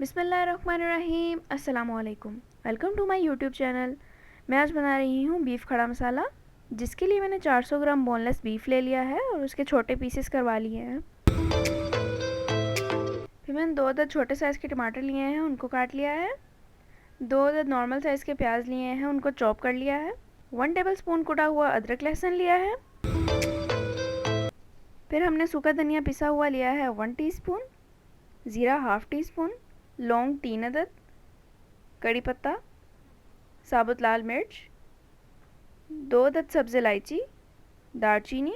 बिस्मिल्लाहिर्रहमानिर्रहीम। अस्सलामुअलैकुम। Welcome to my YouTube channel. मैं आज बना रही हूँ बीफ खड़ा मसाला, जिसके लिए मैंने 400 ग्राम बोनलेस बीफ ले लिया है और उसके छोटे पीसेस करवा लिए हैं। फिर मैंने 2 अदद छोटे साइज़ के टमाटर लिए हैं, उनको काट लिया है। 2 अदद नॉर्मल साइज़ के प्याज लिए हैं, उनको चॉप कर लिया है। 1 टेबलस्पून कुटा हुआ अदरक लहसुन लिया है। फिर हमने सूखा धनिया पिसा हुआ लिया है 1 टीस्पून, ज़ीरा हाफ़ टी स्पून, लौंग 3 अदद, कड़ी पत्ता, साबुत लाल मिर्च, 2 अदद सब्ज़ इलायची, दालचीनी,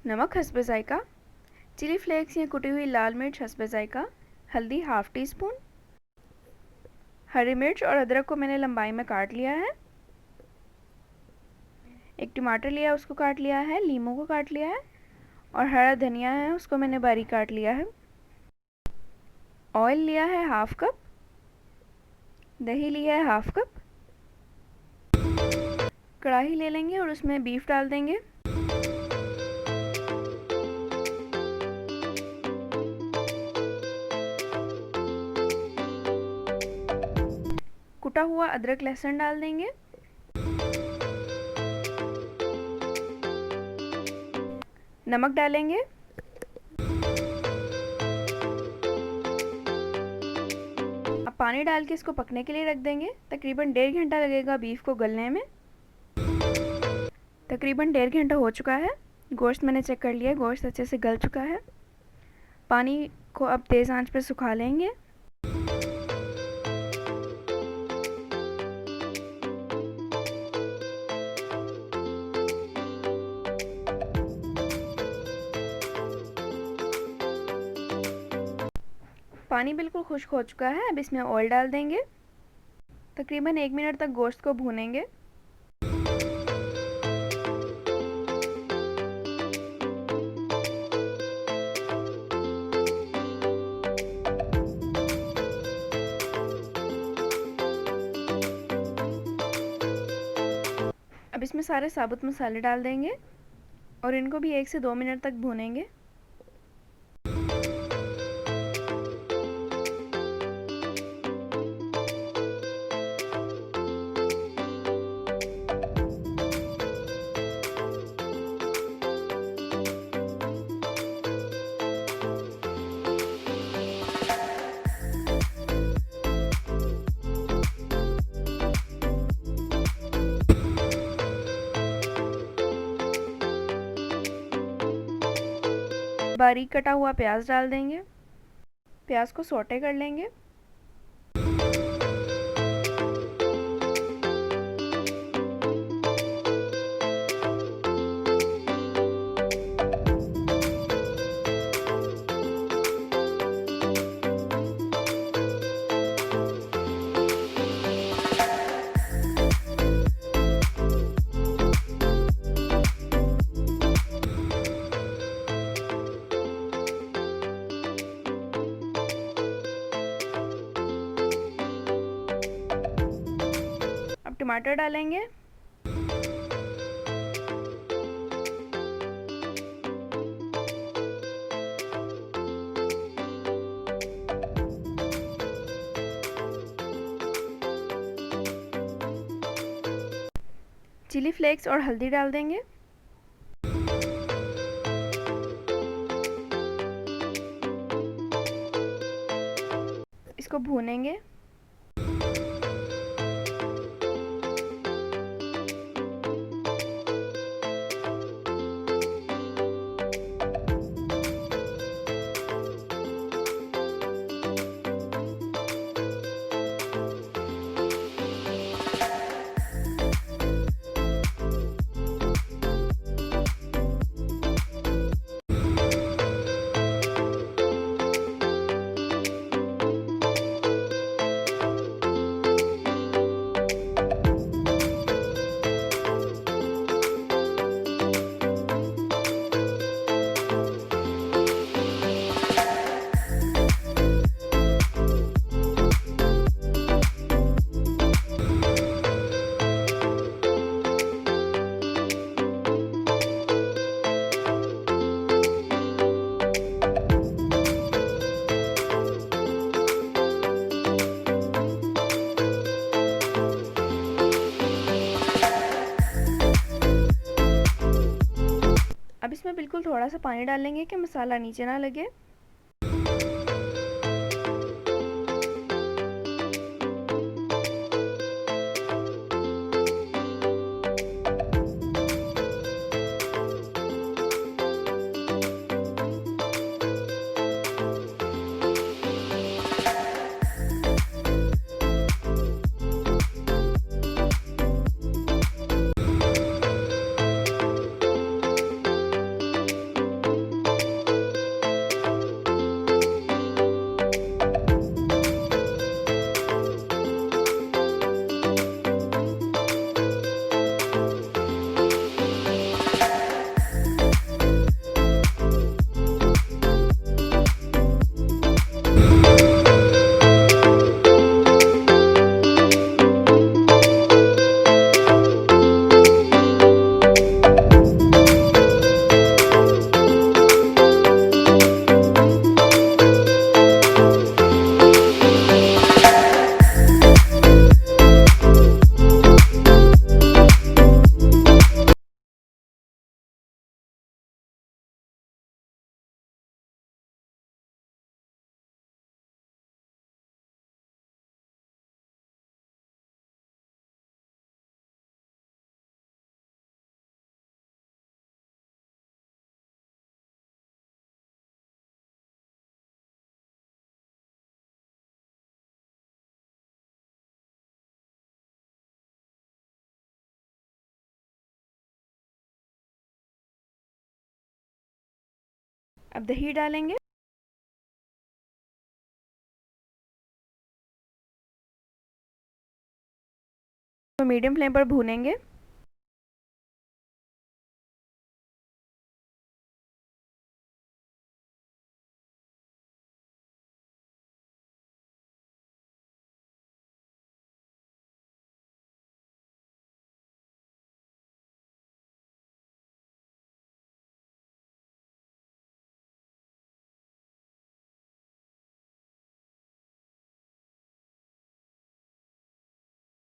नमक हस्बे ज़ायका, चिली फ्लेक्स या कुटी हुई लाल मिर्च हस्बे ज़ायका, हल्दी हाफ़ टी स्पून। हरी मिर्च और अदरक को मैंने लंबाई में काट लिया है। एक टमाटर लिया, उसको काट लिया है। लीमू को काट लिया है और हरा धनिया है, उसको मैंने बारीक काट लिया है। ऑयल लिया है हाफ़ कप, दही लिया है हाफ़ कप। कढ़ाई ले लेंगे और उसमें बीफ डाल देंगे। कुटा हुआ अदरक लहसुन डाल देंगे। नमक डालेंगे। अब पानी डाल के इसको पकने के लिए रख देंगे। तकरीबन 1.5 घंटा लगेगा बीफ को गलने में। तकरीबन 1.5 घंटा हो चुका है। गोश्त मैंने चेक कर लिया है, गोश्त अच्छे से गल चुका है। पानी को अब तेज़ आंच पर सुखा लेंगे। पानी बिल्कुल खुश्क हो चुका है। अब इसमें ऑयल डाल देंगे। तकरीबन 1 मिनट तक गोश्त को भूनेंगे। अब इसमें सारे साबुत मसाले डाल देंगे और इनको भी 1 से 2 मिनट तक भूनेंगे। बारीक कटा हुआ प्याज डाल देंगे। प्याज को सौटे कर लेंगे। टमाटर डालेंगे। चिली फ्लेक्स और हल्दी डाल देंगे। इसको भूनेंगे। इसमें बिल्कुल थोड़ा सा पानी डालेंगे कि मसाला नीचे ना लगे। अब दही डालेंगे। तो मीडियम फ्लेम पर भूनेंगे।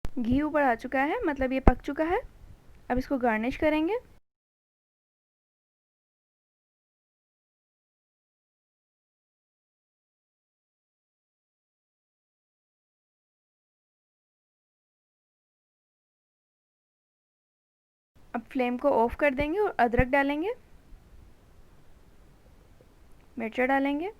घी ऊपर आ चुका है, मतलब ये पक चुका है। अब इसको गार्निश करेंगे। अब फ्लेम को ऑफ कर देंगे और अदरक डालेंगे, मिर्चा डालेंगे,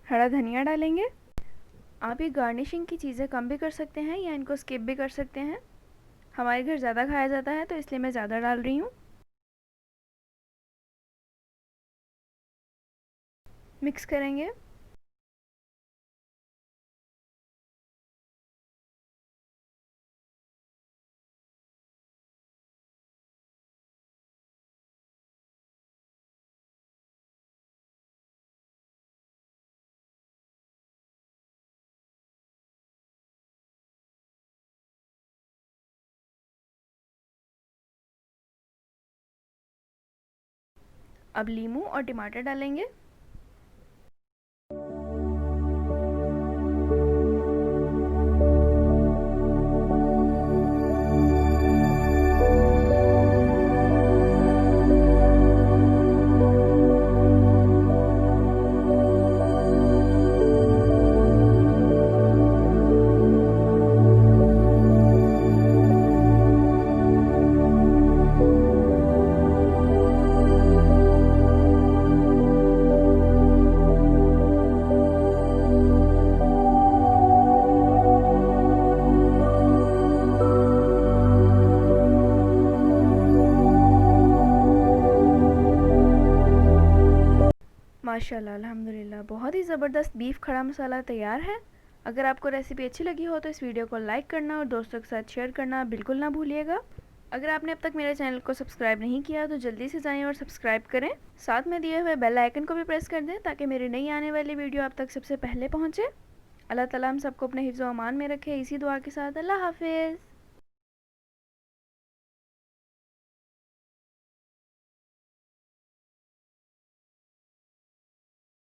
हरा धनिया डालेंगे। आप ये गार्निशिंग की चीज़ें कम भी कर सकते हैं या इनको स्किप भी कर सकते हैं। हमारे घर ज़्यादा खाया जाता है तो इसलिए मैं ज़्यादा डाल रही हूँ। मिक्स करेंगे। अब नींबू और टमाटर डालेंगे। माशाल्लाह, अल्हम्दुलिल्लाह, बहुत ही ज़बरदस्त बीफ खड़ा मसाला तैयार है। अगर आपको रेसिपी अच्छी लगी हो तो इस वीडियो को लाइक करना और दोस्तों के साथ शेयर करना बिल्कुल ना भूलिएगा। अगर आपने अब तक मेरे चैनल को सब्सक्राइब नहीं किया तो जल्दी से जाएं और सब्सक्राइब करें। साथ में दिए हुए बेल आइकन को भी प्रेस कर दें ताकि मेरी नई आने वाली वीडियो आप तक सबसे पहले पहुँचे। अल्लाह ताला हम सबको अपने हिफ्ज़ व अमान में रखे। इसी दुआ के साथ अल्लाह हाफिज़।